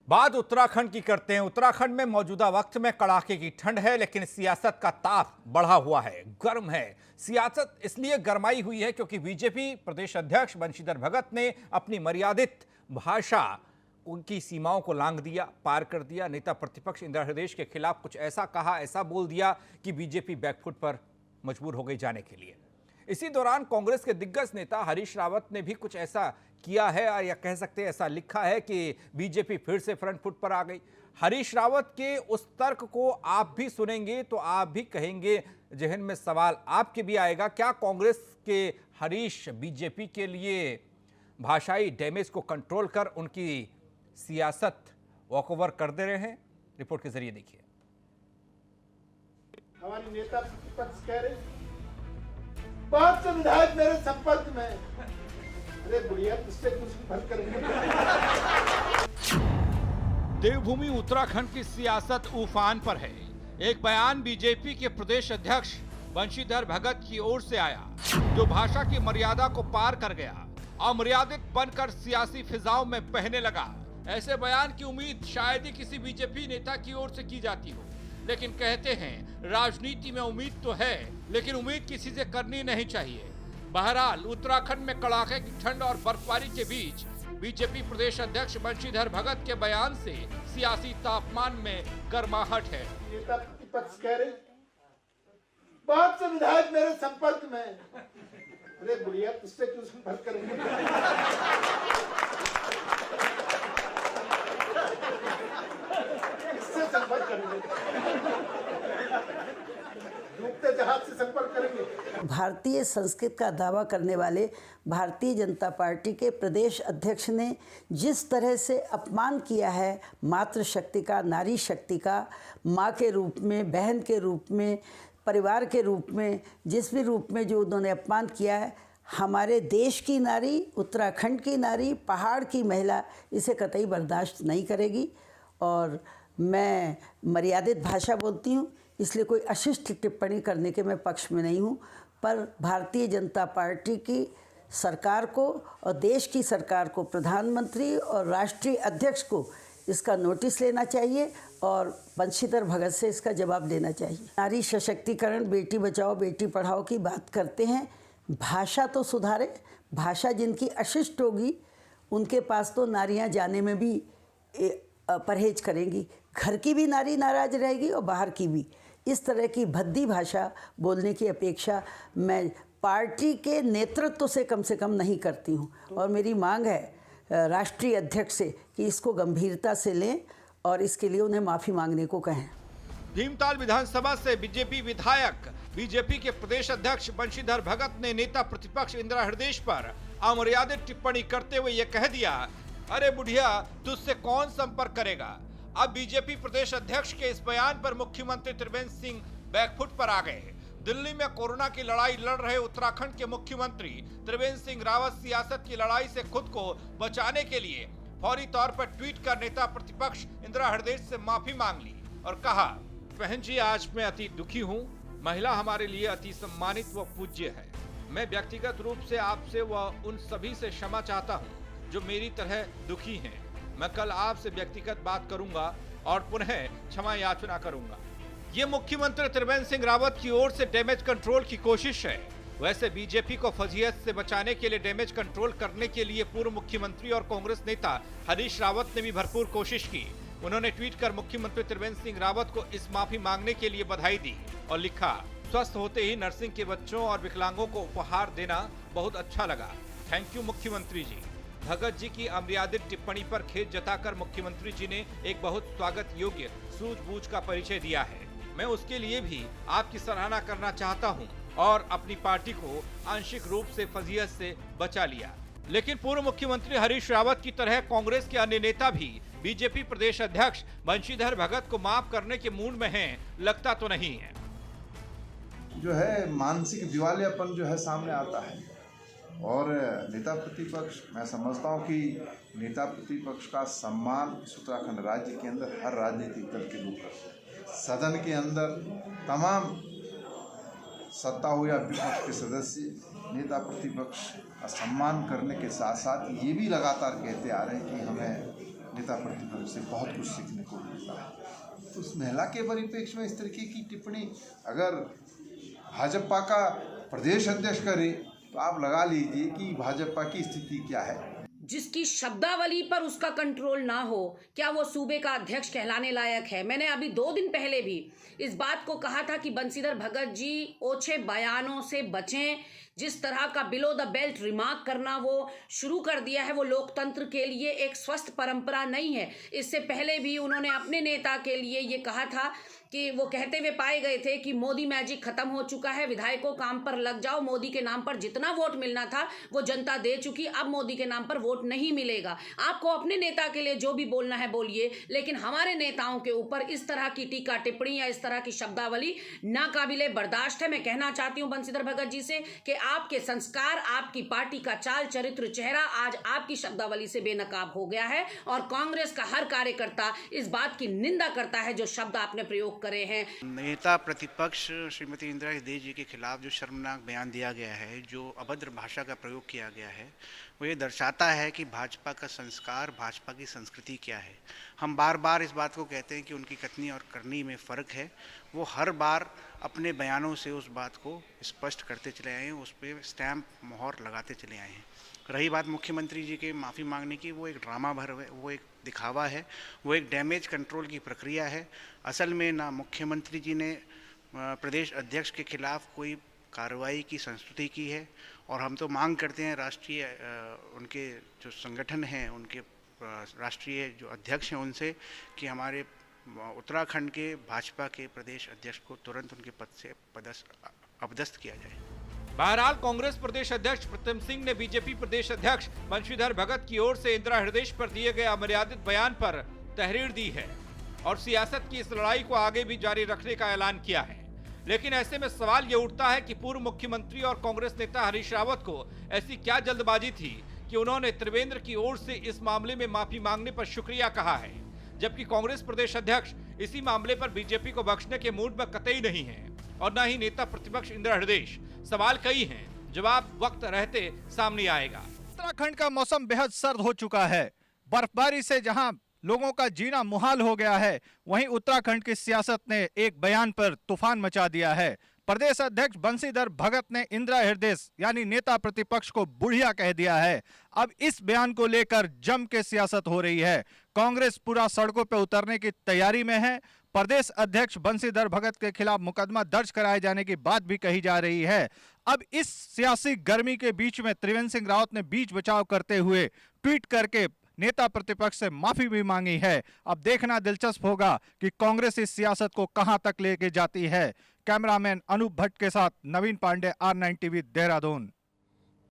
बात उत्तराखंड की करते हैं। उत्तराखंड में मौजूदा वक्त में कड़ाके की ठंड है, लेकिन सियासत का ताप बढ़ा हुआ है, गर्म है। सियासत इसलिए गरमाई हुई है क्योंकि बीजेपी प्रदेश अध्यक्ष बंशीधर भगत ने अपनी मर्यादित भाषा उनकी सीमाओं को लांघ दिया, पार कर दिया। नेता प्रतिपक्ष इंदिरा हृदयेश के खिलाफ कुछ ऐसा कहा, ऐसा बोल दिया कि बीजेपी बैकफुट पर मजबूर हो गई जाने के लिए। इसी दौरान कांग्रेस के दिग्गज नेता हरीश रावत ने भी कुछ ऐसा किया है, या कह सकते हैं ऐसा लिखा है कि बीजेपी फिर से फ्रंट फुट पर आ गई। हरीश रावत के उस तर्क को आप भी सुनेंगे तो आप भी कहेंगे, जहन में सवाल आपके भी आएगा, क्या कांग्रेस के हरीश बीजेपी के लिए भाषाई डैमेज को कंट्रोल कर उनकी सियासत वॉकओवर कर दे रहे हैं? रिपोर्ट के जरिए देखिए। हमारी नेता प्रतिपक्ष कह रहे, बहुत से विधायक मेरे संपर्क में, अरे बुढ़िया किससे कुछ भर करेंगे। देवभूमि उत्तराखंड की सियासत उफान पर है। एक बयान बीजेपी के प्रदेश अध्यक्ष बंशीधर भगत की ओर से आया, जो भाषा की मर्यादा को पार कर गया, अमर्यादित बनकर सियासी फिजाओं में बहने लगा। ऐसे बयान की उम्मीद शायद ही किसी बीजेपी नेता की ओर से की जाती हो, लेकिन कहते हैं राजनीति में उम्मीद तो है, लेकिन उम्मीद किसी से करनी नहीं चाहिए। बहरहाल उत्तराखंड में कड़ाके की ठंड और बर्फबारी के बीच बीजेपी प्रदेश अध्यक्ष बंशीधर भगत के बयान से सियासी तापमान में गर्माहट है। नेता प्रतिपक्ष कह रहे, बहुत से विधायक मेरे संपर्क में, अरे बुढ़िया किससे कुछ भर करेंगे। किससे संपर्क करेंगे? डूबते जहाज से संपर्क करेंगे। भारतीय संस्कृत का दावा करने वाले भारतीय जनता पार्टी के प्रदेश अध्यक्ष ने जिस तरह से अपमान किया है मातृशक्ति का, नारी शक्ति का, माँ के रूप में, बहन के रूप में, परिवार के रूप में, जिस भी रूप में जो उन्होंने अपमान किया है, हमारे देश की नारी, उत्तराखंड की नारी, पहाड़ की महिला इसे कतई बर्दाश्त नहीं करेगी। और मैं मर्यादित भाषा बोलती हूँ, इसलिए कोई अशिष्ट टिप्पणी करने के मैं पक्ष में नहीं हूँ, पर भारतीय जनता पार्टी की सरकार को और देश की सरकार को, प्रधानमंत्री और राष्ट्रीय अध्यक्ष को इसका नोटिस लेना चाहिए और बंशीधर भगत से इसका जवाब देना चाहिए। नारी सशक्तिकरण, बेटी बचाओ बेटी पढ़ाओ की बात करते हैं, भाषा तो सुधारे। भाषा जिनकी अशिष्ट होगी उनके पास तो नारियां जाने में भी परहेज करेंगी, घर की भी नारी नाराज रहेगी और बाहर की भी। इस तरह की भद्दी भाषा बोलने की अपेक्षा मैं पार्टी के नेतृत्व से कम नहीं करती हूँ। और मेरी मांग है राष्ट्रीय अध्यक्ष से कि इसको गंभीरता से लें और इसके लिए उन्हें माफ़ी मांगने को कहें। भीमताल विधानसभा से बीजेपी विधायक बीजेपी के प्रदेश अध्यक्ष बंशीधर भगत ने नेता प्रतिपक्ष इंदिरा हृदयेश पर अमर्यादित टिप्पणी करते हुए यह कह दिया, अरे बुढ़िया तुझसे कौन संपर्क करेगा। अब बीजेपी प्रदेश अध्यक्ष के इस बयान पर मुख्यमंत्री त्रिवेंद्र सिंह बैकफुट पर आ गए। दिल्ली में कोरोना की लड़ाई लड़ रहे उत्तराखंड के मुख्यमंत्री त्रिवेंद्र सिंह रावत सियासत की लड़ाई से खुद को बचाने के लिए फौरी तौर पर ट्वीट कर नेता प्रतिपक्ष इंदिरा हृदयेश से माफी मांग ली और कहा, बहन जी आज मैं अति दुखी हूँ, महिला हमारे लिए अति सम्मानित व पूज्य है। मैं व्यक्तिगत रूप से आपसे व उन सभी से क्षमा चाहता हूँ जो मेरी तरह दुखी हैं। मैं कल आपसे व्यक्तिगत बात करूंगा और पुनः क्षमा याचना करूंगा। ये मुख्यमंत्री त्रिवेंद्र सिंह रावत की ओर से डैमेज कंट्रोल की कोशिश है। वैसे बीजेपी को फजीहत से बचाने के लिए डैमेज कंट्रोल करने के लिए पूर्व मुख्यमंत्री और कांग्रेस नेता हरीश रावत ने भी भरपूर कोशिश की। उन्होंने ट्वीट कर मुख्यमंत्री त्रिवेंद्र सिंह रावत को इस माफी मांगने के लिए बधाई दी और लिखा, स्वस्थ होते ही नर्सिंग के बच्चों और विकलांगों को उपहार देना बहुत अच्छा लगा। थैंक यू मुख्यमंत्री जी। भगत जी की अमर्यादित टिप्पणी पर खेद जताकर मुख्यमंत्री जी ने एक बहुत स्वागत योग्य सूझबूझ का परिचय दिया है। मैं उसके लिए भी आपकी सराहना करना चाहता हूं और अपनी पार्टी को आंशिक रूप से फजीहत से बचा लिया। लेकिन पूर्व मुख्यमंत्री हरीश रावत की तरह कांग्रेस के अन्य नेता भी बीजेपी प्रदेश अध्यक्ष बंशीधर भगत को माफ करने के मूड में हैं, लगता तो नहीं है। जो है मानसिक दिवालियापन जो है सामने आता है और नेता प्रतिपक्ष, मैं समझता हूँ कि नेता प्रतिपक्ष का सम्मान उत्तराखंड राज्य के अंदर हर राजनीतिक दल के लोग करते हैं। सदन के अंदर तमाम सत्ता हो या विपक्ष के सदस्य नेता प्रतिपक्ष का सम्मान करने के साथ साथ ये भी लगातार कहते आ रहे हैं कि हमें नेता प्रतिपक्ष से बहुत कुछ सीखने को मिलता है। तो उस महिला के परिप्रेक्ष्य में इस तरीके की टिप्पणी अगर भाजपा का प्रदेश अध्यक्ष करे तो आप लगा लीजिए कि भाजपा की स्थिति क्या है। जिसकी शब्दावली पर उसका कंट्रोल ना हो, क्या वो सूबे का अध्यक्ष कहलाने लायक है? मैंने अभी 2 दिन पहले भी इस बात को कहा था कि बंशीधर भगत जी ओछे बयानों से बचें। जिस तरह का बिलो द बेल्ट रिमार्क करना वो शुरू कर दिया है, वो लोकतंत्र के लिए एक स्वस्थ परंपरा नहीं है। इससे पहले भी उन्होंने अपने नेता के लिए ये कहा था कि वो कहते हुए पाए गए थे कि मोदी मैजिक खत्म हो चुका है, विधायकों काम पर लग जाओ, मोदी के नाम पर जितना वोट मिलना था वो जनता दे चुकी, अब मोदी के नाम पर वोट नहीं मिलेगा। आपको अपने नेता के लिए जो भी बोलना है बोलिए, लेकिन हमारे नेताओं के ऊपर इस तरह की टीका टिप्पणी या इस तरह की शब्दावली नाकाबिले बर्दाश्त है। मैं कहना चाहती हूं बंशीधर भगत जी से कि आपके संस्कार, आपकी पार्टी का चाल चरित्र, चेहरा आज आपकी शब्दावली से बेनकाब हो गया है और कांग्रेस का हर कार्यकर्ता इस बात की निंदा करता है जो शब्द आपने प्रयोग करे हैं। नेता प्रतिपक्ष श्रीमती इंदिरा हृदय जी के खिलाफ जो शर्मनाक बयान दिया गया है, जो अभद्र भाषा का प्रयोग किया गया है, वो ये दर्शाता है कि भाजपा का संस्कार, भाजपा की संस्कृति क्या है। हम बार बार इस बात को कहते हैं कि उनकी कथनी और करनी में फ़र्क है। वो हर बार अपने बयानों से उस बात को स्पष्ट करते चले आए हैं, उस पर स्टैम्प मोहर लगाते चले आए हैं। रही बात मुख्यमंत्री जी के माफ़ी मांगने की, वो एक ड्रामा भर है, वो एक दिखावा है, वो एक डैमेज कंट्रोल की प्रक्रिया है। असल में ना मुख्यमंत्री जी ने प्रदेश अध्यक्ष के खिलाफ कोई कार्रवाई की संस्तुति की है और हम तो मांग करते हैं राष्ट्रीय उनके जो संगठन हैं, उनके राष्ट्रीय जो अध्यक्ष हैं उनसे कि हमारे उत्तराखंड के भाजपा के प्रदेश अध्यक्ष को तुरंत उनके पद से अपदस्थ किया जाए। बहरहाल कांग्रेस प्रदेश अध्यक्ष प्रत्यम सिंह ने बीजेपी प्रदेश अध्यक्ष बंशीधर भगत की ओर से इंदिरा हृदय पर दिए गए अमर्यादित बयान पर तहरीर दी है और सियासत की इस लड़ाई को आगे भी जारी रखने का ऐलान किया है। लेकिन ऐसे में सवाल ये उठता है कि पूर्व मुख्यमंत्री और कांग्रेस नेता हरीश रावत को ऐसी क्या जल्दबाजी थी कि उन्होंने त्रिवेंद्र की ओर से इस मामले में माफी मांगने पर शुक्रिया कहा है, जबकि कांग्रेस प्रदेश अध्यक्ष इसी मामले पर बीजेपी को बख्शने के मूड में कतई नहीं है और न ही नेता प्रतिपक्ष इंदिरा हृदय। सवाल कई हैं, जवाब वक्त रहते सामने आएगा। उत्तराखंड का मौसम बेहद सर्द हो चुका है। बर्फबारी से जहां लोगों का जीना मुहाल हो गया है, वहीं उत्तराखंड की सियासत ने एक बयान पर तूफान मचा दिया है। प्रदेश अध्यक्ष बंशीधर भगत ने इंदिरा हृदय यानी नेता प्रतिपक्ष को बुढ़िया कह दिया है। अब इस बयान को लेकर जम के सियासत हो रही है। कांग्रेस पूरा सड़कों पर उतरने की तैयारी में है। प्रदेश अध्यक्ष बंशीधर भगत के खिलाफ मुकदमा दर्ज कराए जाने की बात भी कही जा रही है। अब इस सियासी गर्मी के बीच में त्रिवेंद्र सिंह रावत ने बीच बचाव करते हुए ट्वीट करके नेता प्रतिपक्ष से माफी भी मांगी है। अब देखना दिलचस्प होगा कि कांग्रेस इस सियासत को कहां तक लेके जाती है। कैमरामैन अनूप भट्ट के साथ नवीन पांडे, R9 TV, देहरादून।